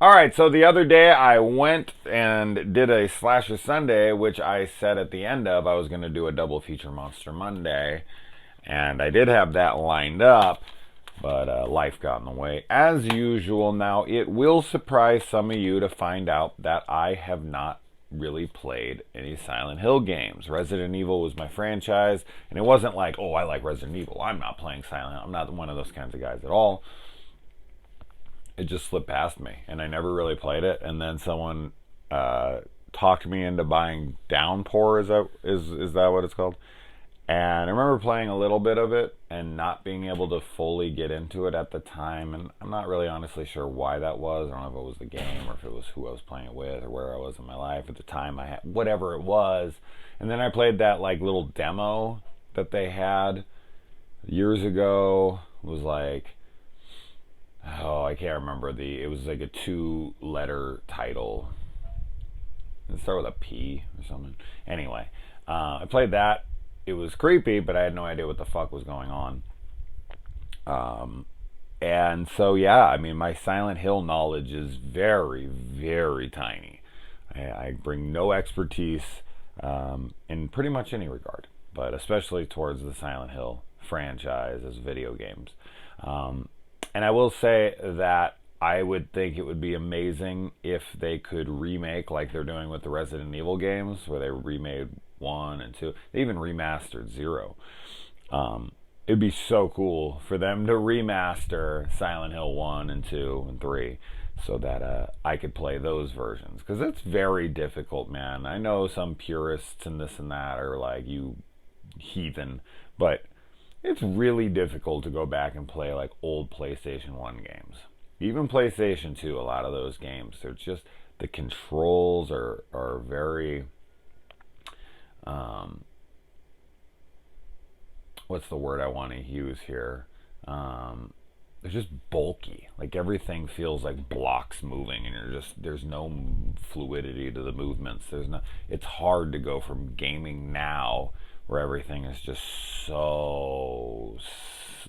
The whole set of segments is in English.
All right, so the other day I went and did a Slasher Sunday, which I said at the end of I was going to do a double feature Monster Monday, and I did have that lined up, but life got in the way. As usual, now it will surprise some of you to find out that I have not really played any Silent Hill games. Resident Evil was my franchise, and it wasn't like, oh, I like Resident Evil, I'm not playing Silent Hill. I'm not one of those kinds of guys at all. It just slipped past me, and I never really played it. And then someone talked me into buying Downpour. Is that what it's called? And I remember playing a little bit of it and not being able to fully get into it at the time. And I'm not really honestly sure why that was. I don't know if it was the game or if it was who I was playing it with or where I was in my life at the time. I had whatever it was. And then I played that like little demo that they had years ago. It was like, oh, I can't remember it was like a 2-letter title. It started with a P or something. Anyway, I played that. It was creepy, but I had no idea what the fuck was going on. And so, yeah, I mean, my Silent Hill knowledge is very, very tiny. I bring no expertise in pretty much any regard, but especially towards the Silent Hill franchise as video games. And I will say that I would think it would be amazing if they could remake like they're doing with the Resident Evil games, where they remade 1 and 2. They even remastered 0. It'd be so cool for them to remaster Silent Hill 1 and 2 and 3 so that I could play those versions. Because it's very difficult, man. I know some purists and this and that are like, you heathen, but it's really difficult to go back and play like old PlayStation 1 games. Even PlayStation 2, a lot of those games, they're just, the controls are very, what's the word I want to use here? They're just bulky. Like everything feels like blocks moving, and there's no fluidity to the movements. It's hard to go from gaming now where everything is just so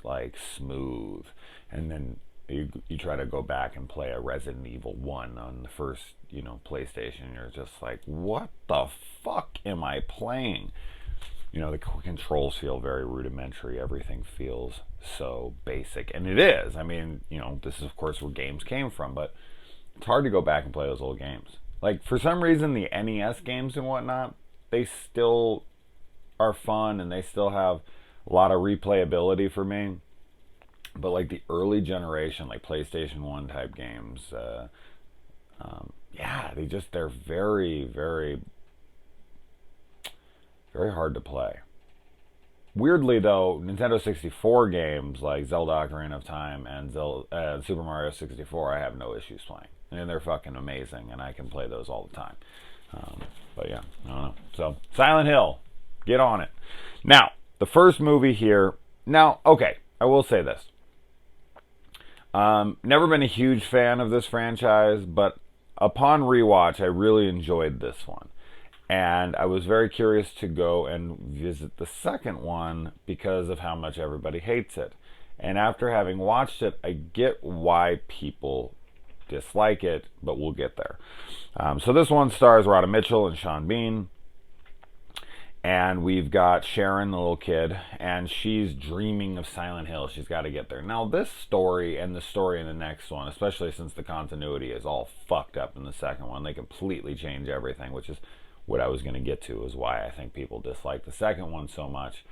like smooth, and then you try to go back and play a Resident Evil 1 on the first PlayStation. You're just like, what the fuck am I playing? The controls feel very rudimentary. Everything feels so basic, and it is. I mean, this is of course where games came from, but it's hard to go back and play those old games. Like for some reason, the NES games and whatnot, they still are fun and they still have a lot of replayability for me. But like the early generation, like PlayStation 1 type games, yeah, they're very, very, very hard to play. Weirdly though, Nintendo 64 games like Zelda Ocarina of Time and Super Mario 64, I have no issues playing. And they're fucking amazing, and I can play those all the time. But yeah, I don't know. So, Silent Hill, get on it. Now, the first movie here. Now, okay, I will say this. Never been a huge fan of this franchise, but upon rewatch, I really enjoyed this one. And I was very curious to go and visit the second one because of how much everybody hates it. And after having watched it, I get why people dislike it, but we'll get there. So this one stars Radha Mitchell and Sean Bean. And we've got Sharon, the little kid, and she's dreaming of Silent Hill. She's got to get there. Now, this story and the story in the next one, especially since the continuity is all fucked up in the second one, they completely change everything, which is what I was going to get to, is why I think people dislike the second one so much,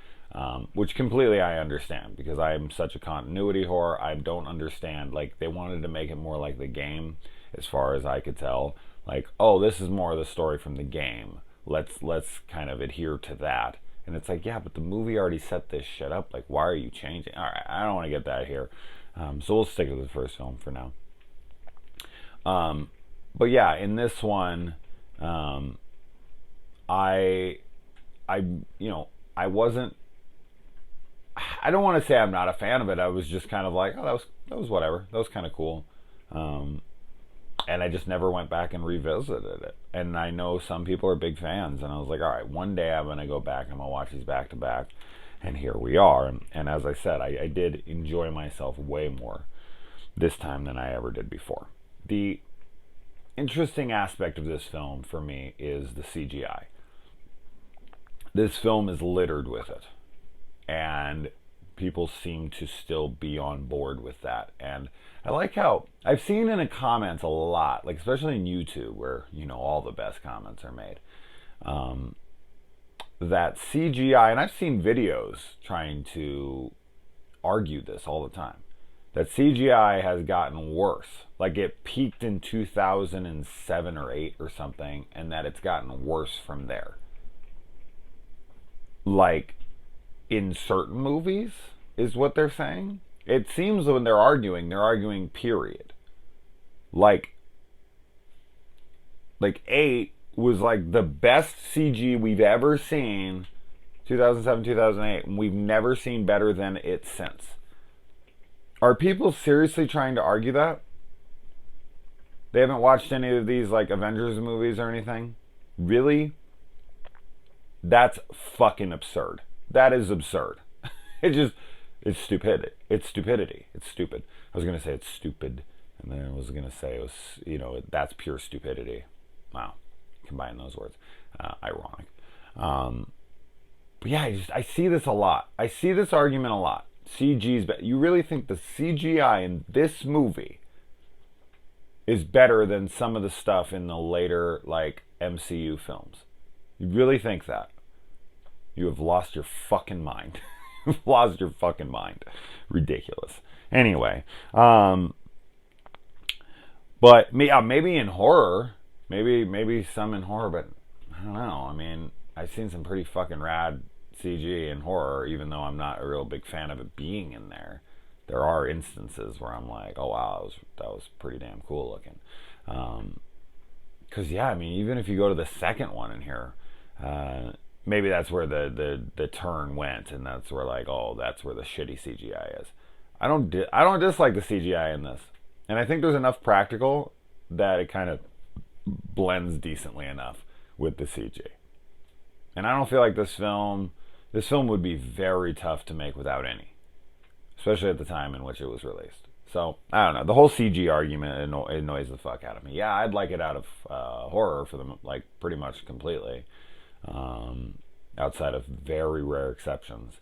which completely I understand, because I am such a continuity whore. I don't understand. Like, they wanted to make it more like the game, as far as I could tell. Like, oh, this is more of the story from the game. Let's kind of adhere to that. And it's like, yeah, but the movie already set this shit up. Like, why are you changing? All right, I don't want to get that here. So we'll stick with the first film for now. But yeah, in this one, I wasn't. I don't want to say I'm not a fan of it. I was just kind of like, oh, that was whatever. That was kind of cool. And I just never went back and revisited it. And I know some people are big fans, and I was like, all right, one day I'm going to go back and I'm going to watch these back to back. And here we are. And as I said, I did enjoy myself way more this time than I ever did before. The interesting aspect of this film for me is the CGI. This film is littered with it, and people seem to still be on board with that. And I like how I've seen in the comments a lot, like especially in YouTube, where all the best comments are made. That CGI, and I've seen videos trying to argue this all the time, that CGI has gotten worse. Like it peaked in 2007 or 8 or something, and that it's gotten worse from there. Like in certain movies is what they're saying. It seems when they're arguing period. Like 8 was like the best CG we've ever seen, 2007, 2008, and we've never seen better than it since. Are people seriously trying to argue that? They haven't watched any of these like Avengers movies or anything? Really? That's fucking absurd. That is absurd. It's stupid. It's stupidity. It's stupid. I was going to say it's stupid, and then I was going to say it was, that's pure stupidity. Wow. Combine those words. Ironic. But yeah, I see this a lot. I see this argument a lot. CG's better. You really think the CGI in this movie is better than some of the stuff in the later, like, MCU films? You really think that? You have lost your fucking mind. You've lost your fucking mind. Ridiculous. Anyway, but maybe in horror, maybe some in horror, but I don't know. I mean, I've seen some pretty fucking rad CG in horror, even though I'm not a real big fan of it being in there. There are instances where I'm like, oh wow, that was pretty damn cool looking. Because yeah, I mean, even if you go to the second one in here, maybe that's where the turn went, and that's where like, oh, that's where the shitty CGI is. I don't dislike the CGI in this, and I think there's enough practical that it kind of blends decently enough with the CG. And I don't feel like this film would be very tough to make without any, especially at the time in which it was released. So I don't know. The whole CG argument annoys the fuck out of me. Yeah, I'd like it out of horror for them, like pretty much completely, outside of very rare exceptions.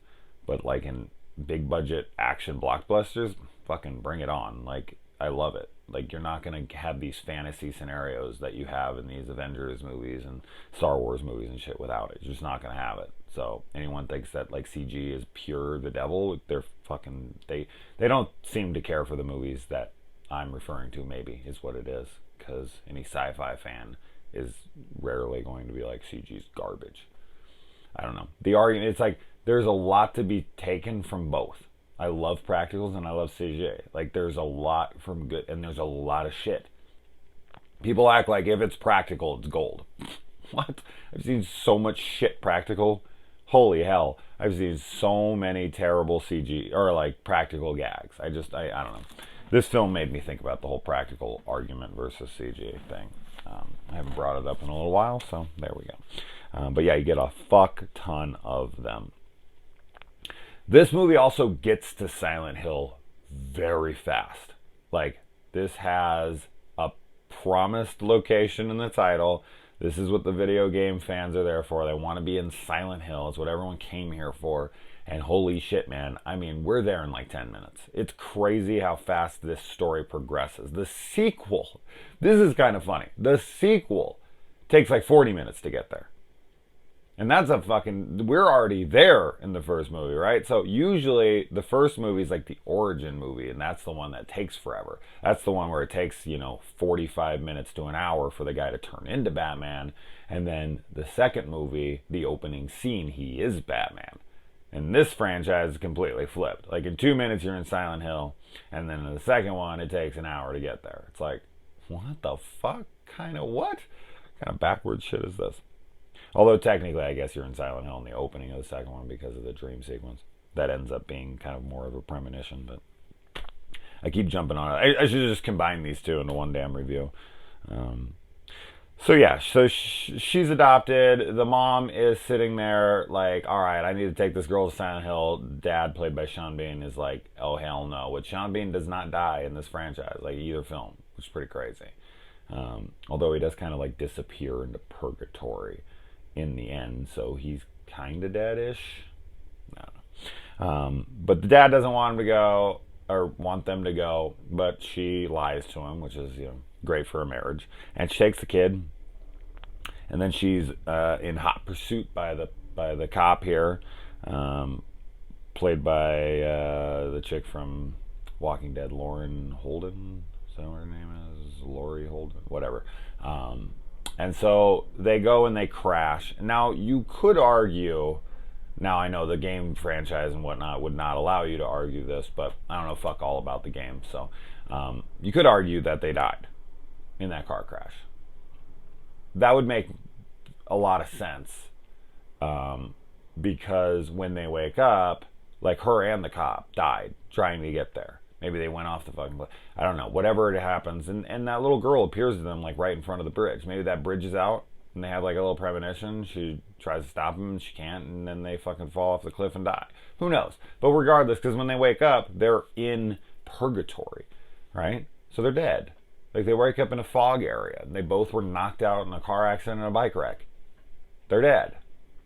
But like in big budget action blockbusters, fucking bring it on. Like I love it. Like you're not gonna have these fantasy scenarios that you have in these Avengers movies and Star Wars movies and shit without it. You're just not gonna have it. So anyone thinks that like CG is pure the devil, they're fucking they don't seem to care for the movies that I'm referring to. Maybe is what it is, because any sci-fi fan is rarely going to be like CG's garbage. I don't know. The argument, it's like there's a lot to be taken from both. I love practicals and I love CGI. Like there's a lot from good and there's a lot of shit. People act like if it's practical, it's gold. What? I've seen so much shit practical. Holy hell. I've seen so many terrible CG or like practical gags. I don't know. This film made me think about the whole practical argument versus CG thing. I haven't brought it up in a little while, so there we go. But yeah, you get a fuck ton of them. This movie also gets to Silent Hill very fast. Like, this has a promised location in the title. This is what the video game fans are there for. They want to be in Silent Hill. It's what everyone came here for. And holy shit, man. I mean, we're there in like 10 minutes. It's crazy how fast this story progresses. The sequel, this is kind of funny. The sequel takes like 40 minutes to get there. And that's we're already there in the first movie, right? So usually the first movie is like the origin movie, and that's the one that takes forever. That's the one where it takes, 45 minutes to an hour for the guy to turn into Batman. And then the second movie, the opening scene, he is Batman. And this franchise is completely flipped. Like in 2 minutes you're in Silent Hill, and then in the second one it takes an hour to get there. It's like, what the fuck? What kind of backwards shit is this? Although technically, I guess you're in Silent Hill in the opening of the second one because of the dream sequence. That ends up being kind of more of a premonition, but I keep jumping on it. I should just combine these two into one damn review. So she's adopted. The mom is sitting there like, all right, I need to take this girl to Silent Hill. Dad, played by Sean Bean, is like, oh, hell no. Which Sean Bean does not die in this franchise, like either film, which is pretty crazy. Although he does kind of like disappear into purgatory in the end, so he's kind of dead-ish. But the dad doesn't want him to go or want them to go, but she lies to him, which is great for a marriage. And she takes the kid, and then she's in hot pursuit by the cop here, played by the chick from Walking Dead, Lauren Holden. Is that what her name is? Laurie Holden, whatever. And so they go and they crash. Now you could argue. Now I know the game franchise and whatnot would not allow you to argue this, but I don't know fuck all about the game. So you could argue that they died in that car crash. That would make a lot of sense, because when they wake up, like her and the cop died trying to get there. Maybe they went off the fucking cliff. I don't know. Whatever it happens, and that little girl appears to them like right in front of the bridge. Maybe that bridge is out, and they have like a little premonition. She tries to stop them, and she can't, and then they fucking fall off the cliff and die. Who knows? But regardless, because when they wake up, they're in purgatory, right? So they're dead. Like they wake up in a fog area, and they both were knocked out in a car accident and a bike wreck. They're dead,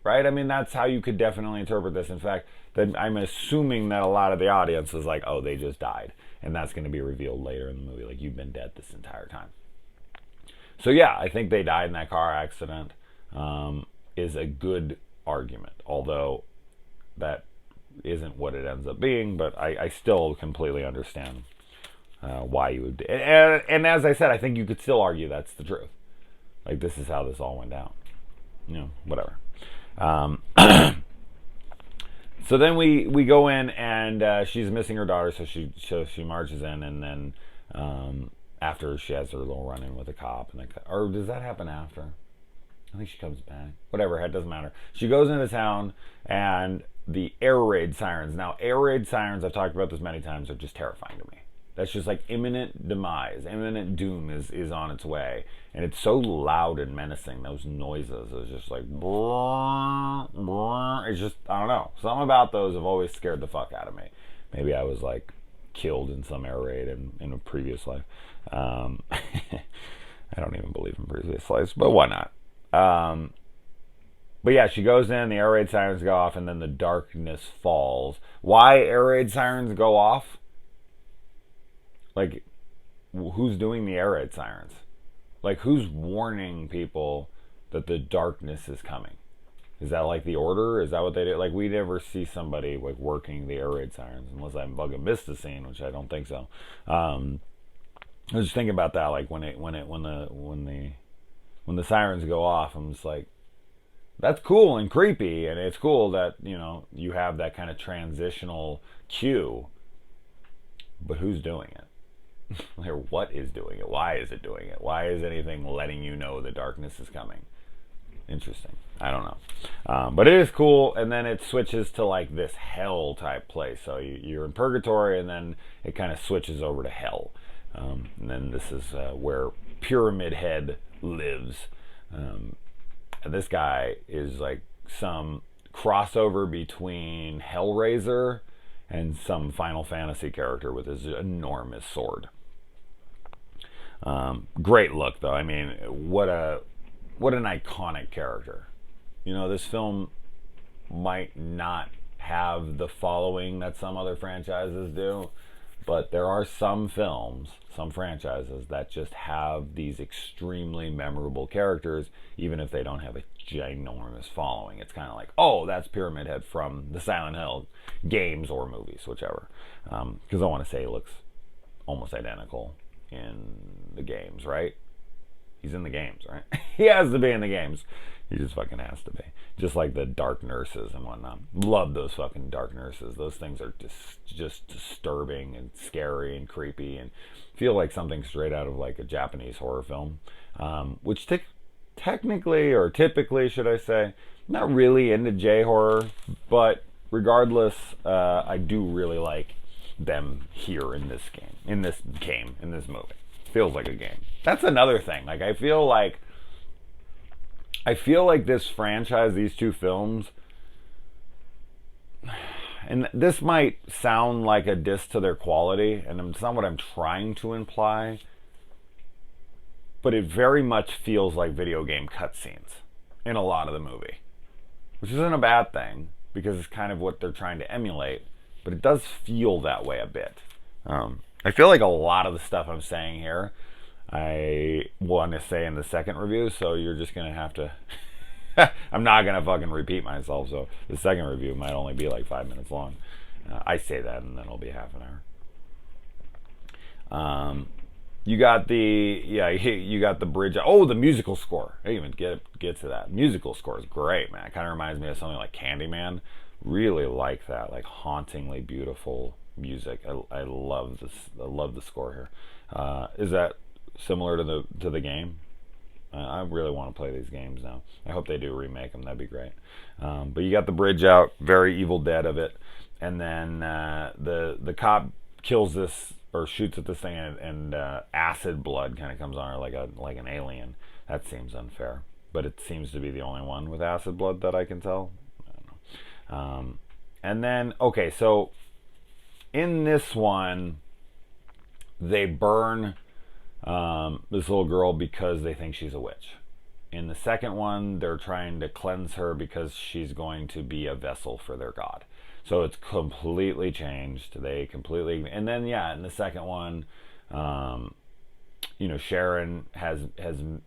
right? I mean, that's how you could definitely interpret this. In fact, I'm assuming that a lot of the audience is like, oh, they just died. And that's going to be revealed later in the movie. Like, you've been dead this entire time. So, yeah, I think they died in that car accident is a good argument. Although that isn't what it ends up being. But I still completely understand why you would. And as I said, I think you could still argue that's the truth. Like, this is how this all went down. Whatever. So then we go in, and she's missing her daughter, so she marches in, and then after she has her little run-in with the cop, or does that happen after? I think she comes back. Whatever, it doesn't matter. She goes into town, and the air raid sirens. Now, air raid sirens, I've talked about this many times, are just terrifying to me. That's just like imminent demise, imminent doom is on its way. And it's so loud and menacing, those noises. It's just like, brrr, brrr. It's just, I don't know. Something about those have always scared the fuck out of me. Maybe I was like killed in some air raid in a previous life. I don't even believe in previous lives, but why not? But yeah, she goes in, the air raid sirens go off, and then the darkness falls. Why air raid sirens go off? Like, who's doing the air raid sirens? Like, who's warning people that the darkness is coming? Is that like the order? Is that what they do? Like, we never see somebody like working the air raid sirens, unless I fucking missed the scene, which I don't think so. I was just thinking about that, like when the sirens go off, I'm just like, that's cool and creepy, and it's cool that you have that kind of transitional cue. But who's doing it? Or what is doing it? Why is it doing it? Why is anything letting you know the darkness is coming? Interesting. I don't know. But it is cool, and then it switches to like this hell type place. So you're in purgatory, and then it kind of switches over to hell. And then this is where Pyramid Head lives. And this guy is like some crossover between Hellraiser and some Final Fantasy character with his enormous sword. Great look, though. I mean, what an iconic character. This film might not have the following that some other franchises do, but there are some films, some franchises that just have these extremely memorable characters, even if they don't have a ginormous following. It's kind of like, oh, that's Pyramid Head from the Silent Hill games or movies, whichever. Because I want to say he looks almost identical in the games, right? He's in the games, right? He has to be in the games. He just fucking has to be. Just like the dark nurses and whatnot. Love those fucking dark nurses. Those things are just disturbing and scary and creepy and feel like something straight out of like a Japanese horror film. Which technically, or typically, should I say, not really into J-horror, but regardless, I do really like them here in this movie. Feels like a game. That's another thing. Like, I feel like this franchise, these two films, and this might sound like a diss to their quality, and it's not what I'm trying to imply, but it very much feels like video game cutscenes in a lot of the movie, which isn't a bad thing because it's kind of what they're trying to emulate, but it does feel that way a bit. I feel like a lot of the stuff I'm saying here, I want to say in the second review, so you're just going to have to... I'm not going to fucking repeat myself, so the second review might only be like 5 minutes long. I say that, and then it'll be half an hour. You got the bridge. Oh, the musical score. I didn't even get to that. Musical score is great, man. It kind of reminds me of something like Candyman. Really like that, like hauntingly beautiful music. I love this. I love the score here. Is that similar to the game? I really want to play these games now. I hope they do remake them. That'd be great. But you got the bridge out, very Evil Dead of it, and then the cop kills this or shoots at this thing, and acid blood kind of comes on her like an alien. That seems unfair, but it seems to be the only one with acid blood that I can tell. I don't know. And then okay, so in this one, they burn this little girl because they think she's a witch. In the second one, they're trying to cleanse her because she's going to be a vessel for their god. So it's completely changed. And then in the second one, Sharon has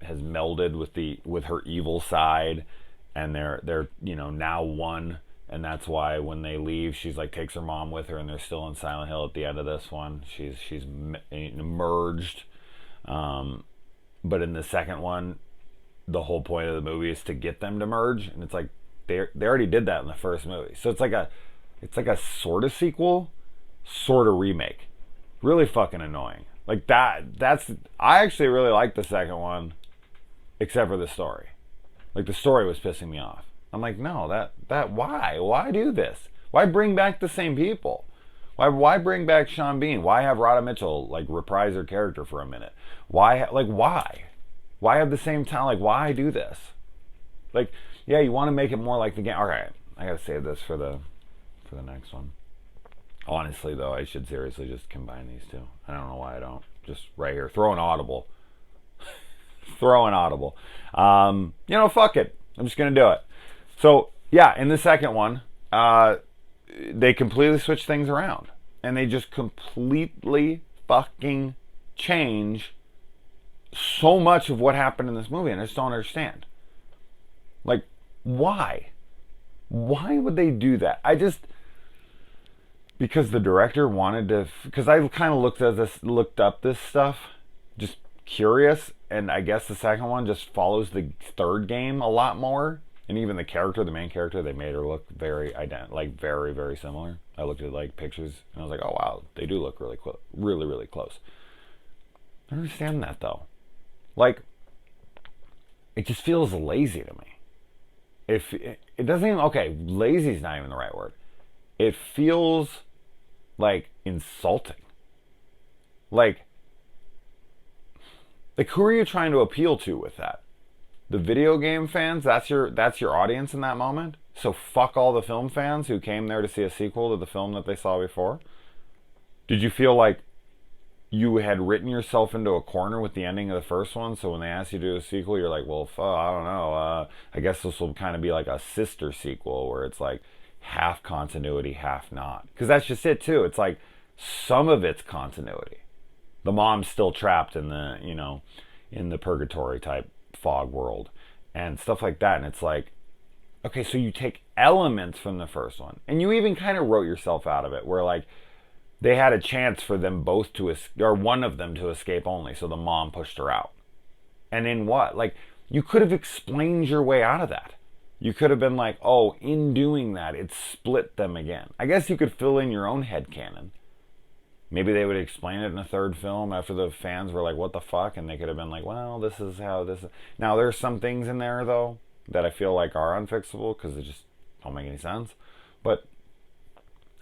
melded with her evil side, and they're now one. And that's why when they leave, she's like takes her mom with her, and they're still in Silent Hill at the end of this one. She's merged. But in the second one, the whole point of the movie is to get them to merge, and it's like they already did that in the first movie. So it's like a sort of sequel, sort of remake. Really fucking annoying. Like that's I actually really like the second one, except for the story. Like the story was pissing me off. I'm like, no, that why do this? Why bring back the same people? Why bring back Sean Bean? Why have Radha Mitchell like reprise her character for a minute? Why have the same talent? Like, why do this? Like, yeah, you want to make it more like the game. All right, I gotta save this for the next one. Honestly, though, I should seriously just combine these two. I don't know why I don't. Just right here, throw an audible. Fuck it. I'm just gonna do it. So yeah, in the second one, they completely switch things around, and they just completely fucking change so much of what happened in this movie, and I just don't understand. Like, why? Why would they do that? Because the director wanted to. Because I kind of looked up this stuff, just curious, and I guess the second one just follows the third game a lot more. And even the main character, they made her look very very, very similar. I looked at like pictures and I was like, oh wow, they do look really close, really, really close. I don't understand that though. Like, it just feels lazy to me. If it doesn't even, okay, lazy is not even the right word. It feels like insulting. Like who are you trying to appeal to with that? The video game fans, that's your audience in that moment. So fuck all the film fans who came there to see a sequel to the film that they saw before. Did you feel like you had written yourself into a corner with the ending of the first one, so when they asked you to do a sequel, you're like, well, I don't know. I guess this will kind of be like a sister sequel where it's like half continuity, half not. Because that's just it too. It's like some of it's continuity. The mom's still trapped in the purgatory type fog world and stuff like that, and it's like, okay, so you take elements from the first one, and you even kind of wrote yourself out of it, where like they had a chance for them both or one of them to escape only, so the mom pushed her out. And in what? Like, you could have explained your way out of that. You could have been like, oh, in doing that, it split them again. I guess you could fill in your own headcanon. Maybe they would explain it in a third film after the fans were like, what the fuck? And they could have been like, well, this is how this is. Now, there's some things in there, though, that I feel like are unfixable because they just don't make any sense. But,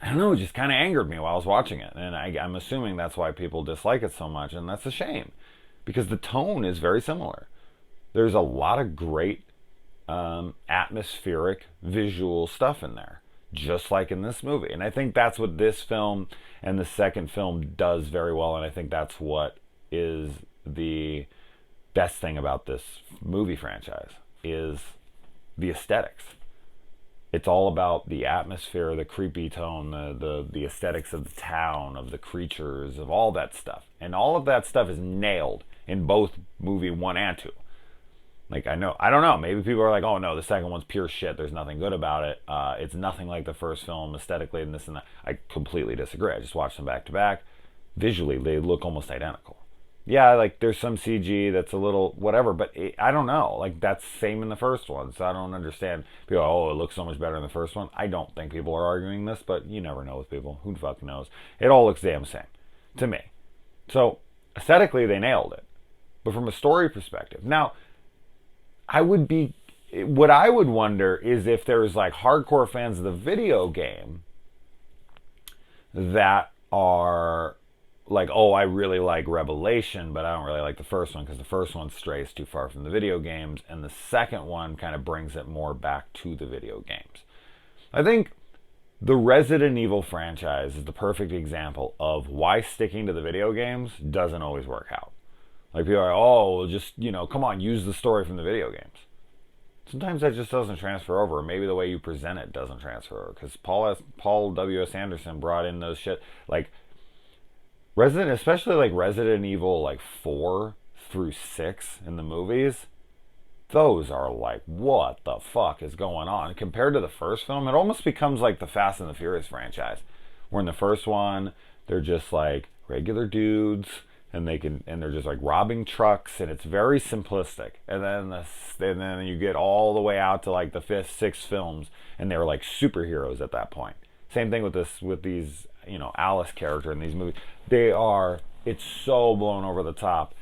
I don't know, it just kind of angered me while I was watching it. And I'm assuming that's why people dislike it so much. And that's a shame because the tone is very similar. There's a lot of great atmospheric visual stuff in there, just like in this movie. And I think that's what this film and the second film does very well, and I think that's what is best thing about this movie franchise is the aesthetics. It's all about the atmosphere, the creepy tone, the aesthetics of the town, of the creatures, of all that stuff. And all of that stuff is nailed in both movie 1 and 2. Like, I don't know, maybe people are like, oh no, the second one's pure shit, there's nothing good about it, it's nothing like the first film aesthetically and this and that. I completely disagree. I just watched them back to back. Visually, they look almost identical. Yeah, like, there's some CG that's a little whatever, but I don't know, like, that's same in the first one, so I don't understand. People go, oh, it looks so much better in the first one. I don't think people are arguing this, but you never know with people. Who the fuck knows? It all looks damn same to me. So, aesthetically, they nailed it. But from a story perspective, now, what I would wonder is if there's like hardcore fans of the video game that are like, oh, I really like Revelation, but I don't really like the first one because the first one strays too far from the video games, and the second one kind of brings it more back to the video games. I think the Resident Evil franchise is the perfect example of why sticking to the video games doesn't always work out. Like, people are like, oh, well, just, come on, use the story from the video games. Sometimes that just doesn't transfer over. Maybe the way you present it doesn't transfer over. Because Paul W.S. Anderson brought in those shit. Like, especially like Resident Evil, like 4 through 6 in the movies, those are like, what the fuck is going on? Compared to the first film, it almost becomes like the Fast and the Furious franchise. Where in the first one, they're just like regular dudes, and they're just like robbing trucks, and it's very simplistic. And then you get all the way out to like the 5th, 6th films, and they're like superheroes at that point. Same thing with these, Alice character in these movies. It's so blown over the top,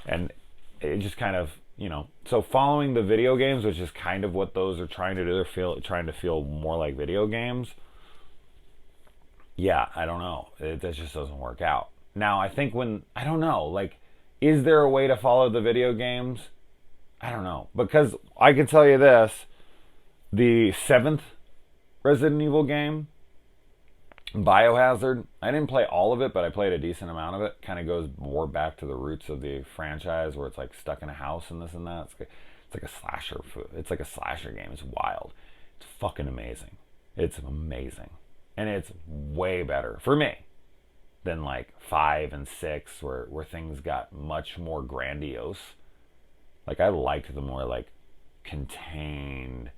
and it just kind of, so following the video games, which is kind of what those are trying to do, they're trying to feel more like video games. Yeah, I don't know. That just doesn't work out. Now, I think I don't know, like, is there a way to follow the video games? I don't know. Because I can tell you this, the 7th Resident Evil game, Biohazard, I didn't play all of it, but I played a decent amount of it. Kind of goes more back to the roots of the franchise, where it's like stuck in a house and this and that. It's like a slasher. It's like a slasher game. It's wild. It's fucking amazing. It's amazing. And it's way better, for me, than like 5 and 6, where things got much more grandiose. Like, I liked the more like contained,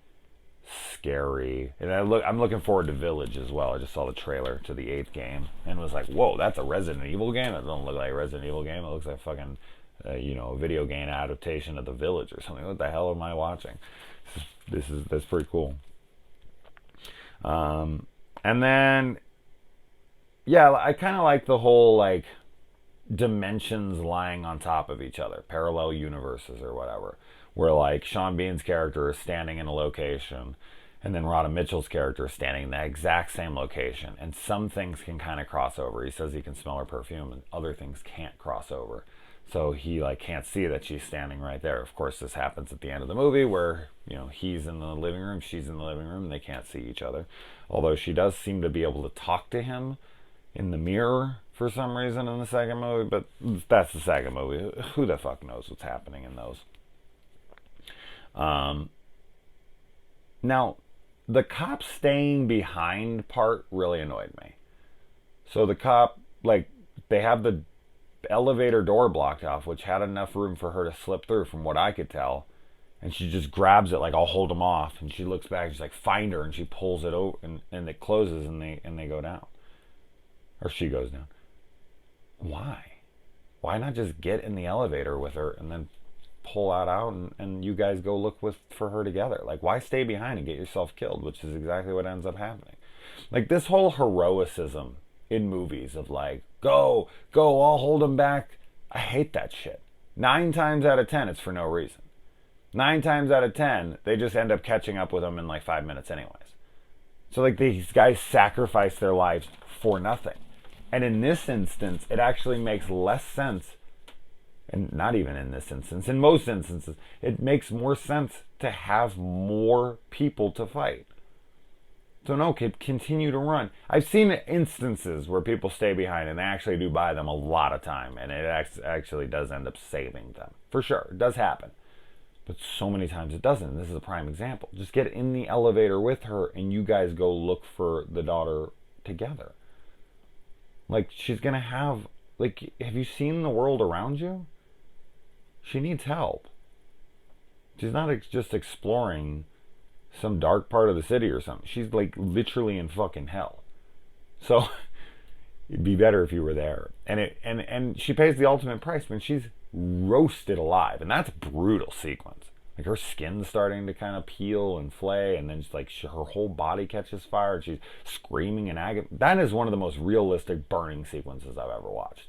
scary, and I'm looking forward to Village as well. I just saw the trailer to the 8th game and was like, whoa, that's a Resident Evil game? It doesn't look like a Resident Evil game. It looks like fucking a video game adaptation of The Village or something. What the hell am I watching? That's pretty cool. And then, yeah, I kind of like the whole like dimensions lying on top of each other, parallel universes or whatever, where like Sean Bean's character is standing in a location, and then Radha Mitchell's character is standing in the exact same location, and some things can kind of cross over. He says he can smell her perfume, and other things can't cross over. So he like can't see that she's standing right there. Of course, this happens at the end of the movie where, he's in the living room, she's in the living room, and they can't see each other. Although she does seem to be able to talk to him in the mirror for some reason in the second movie, but that's the second movie. Who the fuck knows what's happening in those? Now, the cop staying behind part really annoyed me. So the cop, like, they have the elevator door blocked off, which had enough room for her to slip through, from what I could tell. And she just grabs it like, I'll hold him off. And she looks back, she's like, find her, and she pulls it over, and it closes, and they go down. Or she goes down. Why? Why not just get in the elevator with her and then pull out and you guys go look for her together? Like, why stay behind and get yourself killed, which is exactly what ends up happening. Like, this whole heroicism in movies of like, go, I'll hold him back. I hate that shit. 9 times out of 10, it's for no reason. 9 times out of 10, they just end up catching up with him in like 5 minutes anyways. So like, these guys sacrifice their lives for nothing. And in this instance, it actually makes less sense. And not even in this instance, in most instances, it makes more sense to have more people to fight. So no, continue to run. I've seen instances where people stay behind and they actually do buy them a lot of time, and it actually does end up saving them. For sure, it does happen. But so many times it doesn't. This is a prime example. Just get in the elevator with her and you guys go look for the daughter together. Like, she's going to have... Like, have you seen the world around you? She needs help. She's not just exploring some dark part of the city or something. She's, like, literally in fucking hell. So, it'd be better if you were there. And she pays the ultimate price when she's roasted alive. And that's a brutal sequence. Like, her skin's starting to kind of peel and flay, and then just like her whole body catches fire, and she's screaming in agony. That is one of the most realistic burning sequences I've ever watched.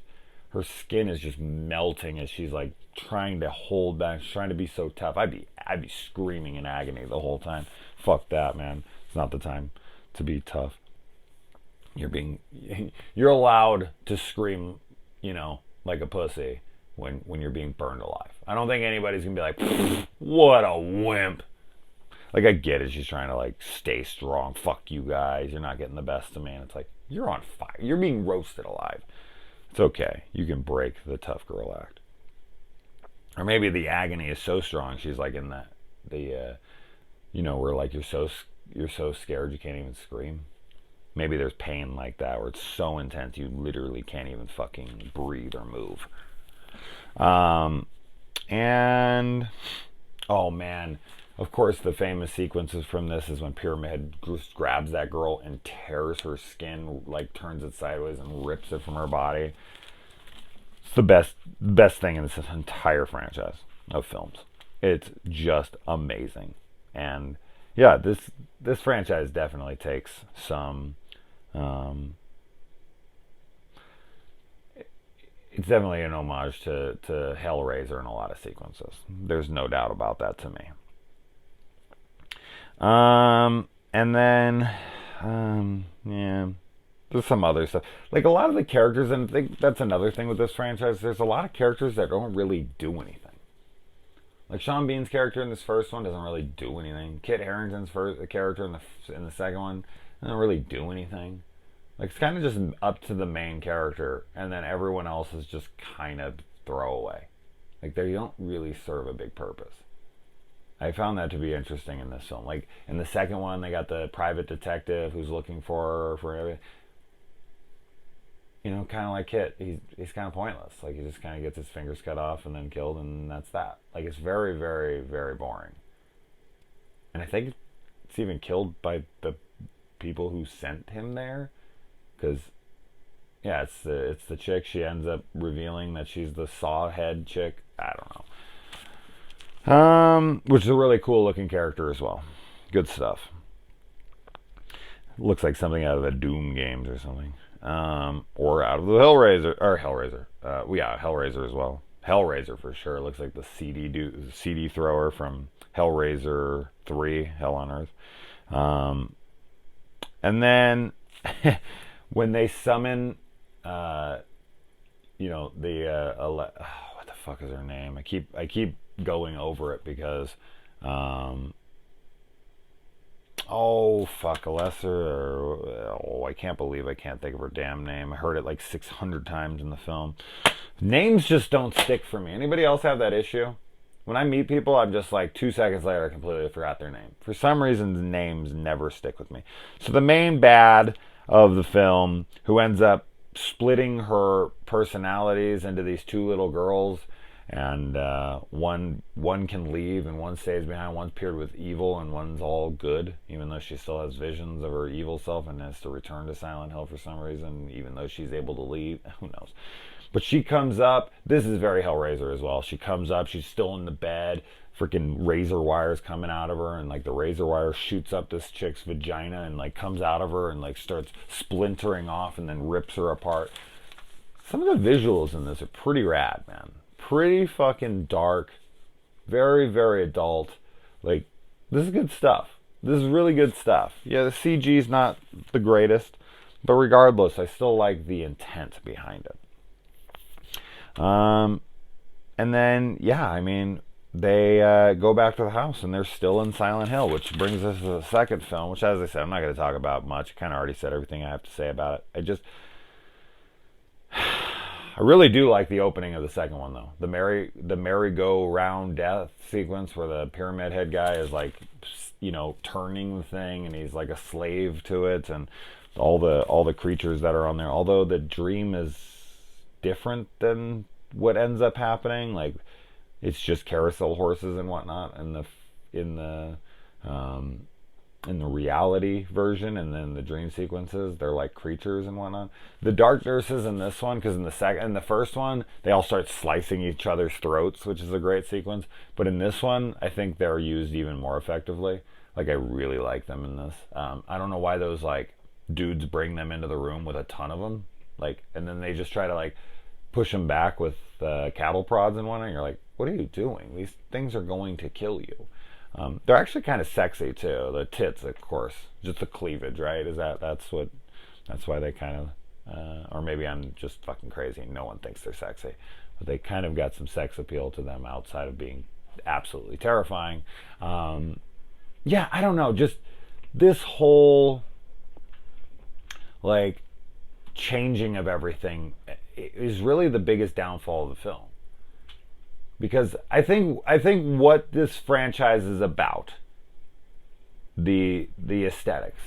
Her skin is just melting as she's like trying to hold back, trying to be so tough. I'd be screaming in agony the whole time. Fuck that, man. It's not the time to be tough. You're allowed to scream, like a pussy when you're being burned alive. I don't think anybody's gonna be like, what a wimp. Like, I get it, she's trying to like stay strong. Fuck you guys, you're not getting the best of me. And it's like, you're on fire. You're being roasted alive. It's okay. You can break the tough girl act. Or maybe the agony is so strong, she's like in where like you're so scared you can't even scream. Maybe there's pain like that where it's so intense you literally can't even fucking breathe or move. And oh man, of course the famous sequences from this is when Pyramid grabs that girl and tears her skin, like turns it sideways and rips it from her body. It's the best thing in this entire franchise of films. It's just amazing. And yeah, this franchise definitely takes some it's definitely an homage to Hellraiser in a lot of sequences. There's no doubt about that to me. And then, yeah, there's some other stuff. Like, a lot of the characters, and I think that's another thing with this franchise, there's a lot of characters that don't really do anything. Like, Sean Bean's character in this first one doesn't really do anything. Kit Harington's character in the second one doesn't really do anything. Like, it's kind of just up to the main character, and then everyone else is just kind of throwaway. Like, they don't really serve a big purpose. I found that to be interesting in this film. Like, in the second one, they got the private detective who's looking for her, for everything. Kind of like Kit. He's kind of pointless. Like, he just kind of gets his fingers cut off and then killed, and that's that. Like, it's very, very, very boring. And I think it's even killed by the people who sent him there. Because, yeah, it's the chick. She ends up revealing that she's the saw head chick. I don't know. Which is a really cool looking character as well. Good stuff. Looks like something out of the Doom games or something. Or out of the Hellraiser. Hellraiser as well. Hellraiser for sure. Looks like the CD thrower from Hellraiser 3, Hell on Earth. And then... when they summon, what the fuck is her name? I keep going over it because, I can't believe I can't think of her damn name. I heard it like 600 times in the film. Names just don't stick for me. Anybody else have that issue? When I meet people, I'm just like 2 seconds later, I completely forgot their name. For some reason, names never stick with me. So the main bad of the film, who ends up splitting her personalities into these two little girls, and one can leave and one stays behind. One's paired with evil and one's all good, even though she still has visions of her evil self and has to return to Silent Hill for some reason, even though she's able to leave. Who knows? But she comes up. This is very Hellraiser as well. She comes up. She's still in the bed. Freaking razor wires coming out of her, and like the razor wire shoots up this chick's vagina and like comes out of her and like starts splintering off and then rips her apart. Some of the visuals in this are pretty rad, man. Pretty fucking dark. Very, very adult. Like, this is good stuff. This is really good stuff. Yeah, the CG's not the greatest, but regardless, I still like the intent behind it. And then, yeah, I mean, they go back to the house and they're still in Silent Hill, which brings us to the second film, which, as I said, I'm not going to talk about much. I kind of already said everything I have to say about it. I really do like the opening of the second one, though. The merry-go-round death sequence where the pyramid head guy is like, turning the thing, and he's like a slave to it, and all the creatures that are on there. Although the dream is different than what ends up happening, like it's just carousel horses and whatnot, and in the reality version, and then the dream sequences, they're like creatures and whatnot. The dark nurses in this one, because in the first one, they all start slicing each other's throats, which is a great sequence. But in this one, I think they're used even more effectively. Like, I really like them in this. I don't know why those like dudes bring them into the room with a ton of them, like, and then they just try to like push them back with cattle prods and whatnot. You're like, what are you doing? These things are going to kill you. They're actually kind of sexy too. The tits, of course, just the cleavage, right? That's why they kind of, or maybe I'm just fucking crazy. No one thinks they're sexy, but they kind of got some sex appeal to them outside of being absolutely terrifying. Yeah, I don't know. Just this whole like changing of everything is really the biggest downfall of the film. Because I think what this franchise is about, the aesthetics,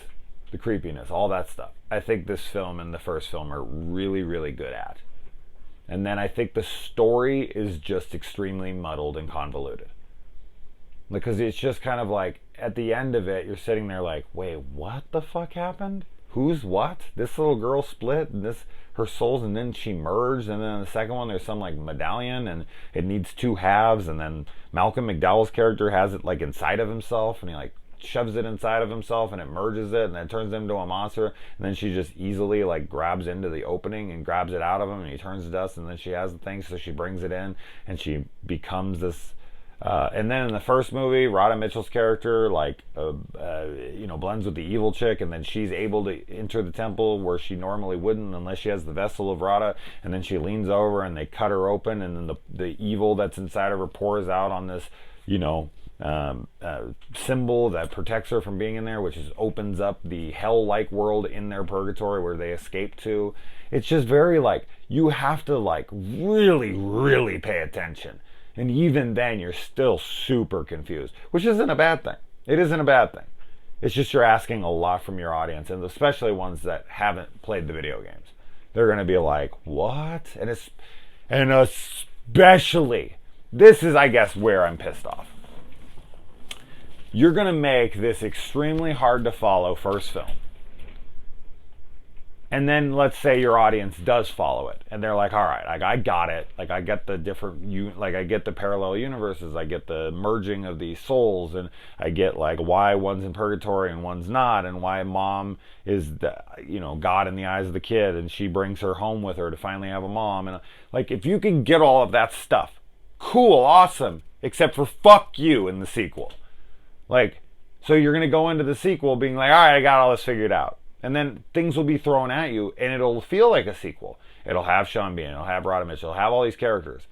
the creepiness, all that stuff, I think this film and the first film are really, really good at. And then I think the story is just extremely muddled and convoluted. Because it's just kind of like, at the end of it, you're sitting there like, wait, what the fuck happened? Who's what? This little girl split, and her souls, and then she merged, and then in the second one there's some like medallion, and it needs two halves, and then Malcolm McDowell's character has it like inside of himself, and he like shoves it inside of himself, and it merges it, and then it turns him into a monster, and then she just easily like grabs into the opening and grabs it out of him, and he turns to dust, and then she has the thing, so she brings it in, and she becomes this. And then in the first movie, Radha Mitchell's character blends with the evil chick, and then she's able to enter the temple where she normally wouldn't unless she has the vessel of Radha, and then she leans over and they cut her open, and then the evil that's inside of her pours out on this symbol that protects her from being in there, which opens up the hell-like world in their purgatory where they escape to. It's just very like, you have to like really, really pay attention. And even then, you're still super confused, which isn't a bad thing. It isn't a bad thing. It's just you're asking a lot from your audience, and especially ones that haven't played the video games. They're going to be like, what? And especially, this is, I guess, where I'm pissed off. You're going to make this extremely hard to follow first film. And then let's say your audience does follow it, and they're like, all right, like, I got it. Like, I get the I get the parallel universes. I get the merging of these souls, and I get like why one's in purgatory and one's not, and why mom is God in the eyes of the kid, and she brings her home with her to finally have a mom. And like, if you can get all of that stuff, cool, awesome, except for fuck you in the sequel. Like, so you're going to go into the sequel being like, all right, I got all this figured out. And then things will be thrown at you, and it'll feel like a sequel. It'll have Sean Bean, it'll have Radha Mitchell, it'll have all these characters.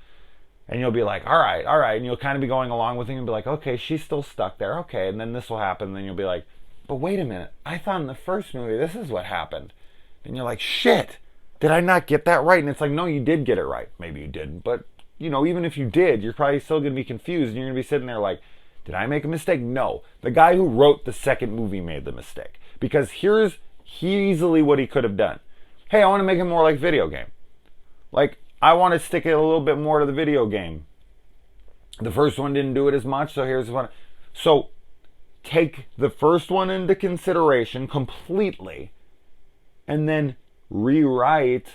And you'll be like, all right. And you'll kind of be going along with it and be like, okay, she's still stuck there. Okay, and then this will happen. And then you'll be like, but wait a minute. I thought in the first movie this is what happened. And you're like, shit, did I not get that right? And it's like, no, you did get it right. Maybe you didn't. But, even if you did, you're probably still going to be confused. And you're going to be sitting there like, did I make a mistake? No. The guy who wrote the second movie made the mistake. Because here's easily what he could have done. Hey, I want to make it more like video game. Like, I want to stick it a little bit more to the video game. The first one didn't do it as much, so here's one. So, take the first one into consideration completely, and then rewrite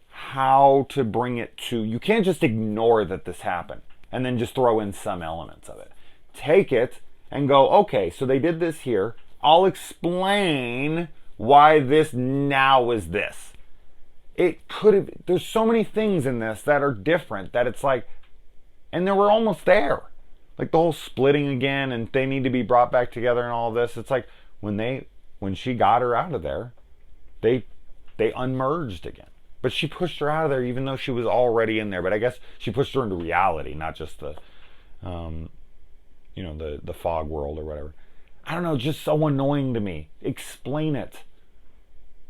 how to bring it to... You can't just ignore that this happened, and then just throw in some elements of it. Take it and go, okay, so they did this here. I'll explain why this now is this. It could have... There's so many things in this that are different that it's like... And then we're almost there. Like the whole splitting again, and they need to be brought back together and all of this. It's like when she got her out of there, they unmerged again. But she pushed her out of there even though she was already in there. But I guess she pushed her into reality, not just the the fog world or whatever. I don't know, just so annoying to me. Explain it.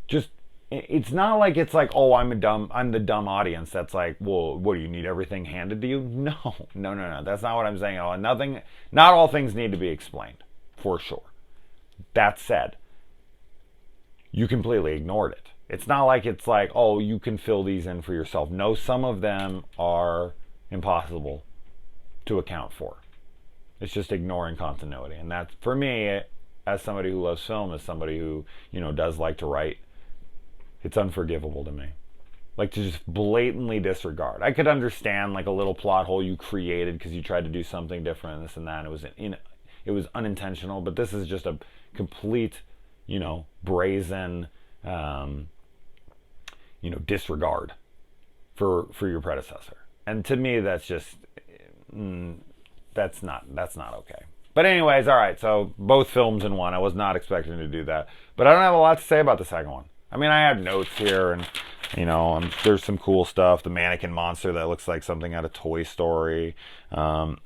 Just it's not like it's like, oh, I'm the dumb audience that's like, well, what do you need everything handed to you? No. That's not what I'm saying at all. Not all things need to be explained, for sure. That said, you completely ignored it. It's not like it's like, oh, you can fill these in for yourself. No, some of them are impossible to account for. It's just ignoring continuity. And that's, for me, as somebody who loves film, as somebody who, does like to write, it's unforgivable to me. Like, to just blatantly disregard. I could understand, like, a little plot hole you created because you tried to do something different and this and that. And it was unintentional, but this is just a complete, brazen, disregard for your predecessor. And to me, that's just, that's not okay. But anyways, all right. So both films in one. I was not expecting to do that, but I don't have a lot to say about the second one. I mean, I have notes here, and there's some cool stuff. The mannequin monster that looks like something out of Toy Story. All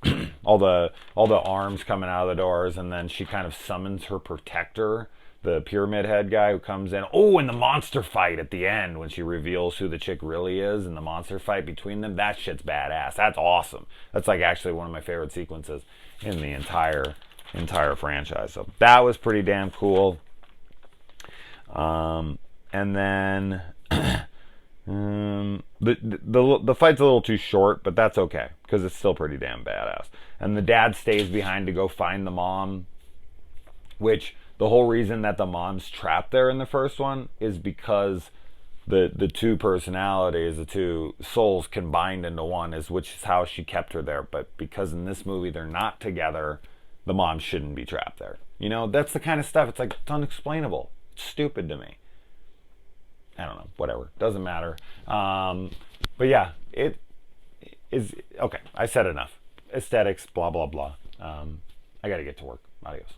the arms coming out of the doors, and then she kind of summons her protector, the pyramid head guy who comes in. Oh, and the monster fight at the end when she reveals who the chick really is, and the monster fight between them. That shit's badass. That's awesome. That's like actually one of my favorite sequences in the entire franchise. So that was pretty damn cool. And then the fight's a little too short, but that's okay because it's still pretty damn badass. And the dad stays behind to go find the mom, which the whole reason that the mom's trapped there in the first one is because the two personalities, the two souls combined into one, which is how she kept her there. But because in this movie they're not together, the mom shouldn't be trapped there. That's the kind of stuff. It's like, it's unexplainable. It's stupid to me. I don't know, whatever, doesn't matter. But yeah, it is okay. I said enough. Aesthetics, blah blah blah. I gotta get to work. Adios.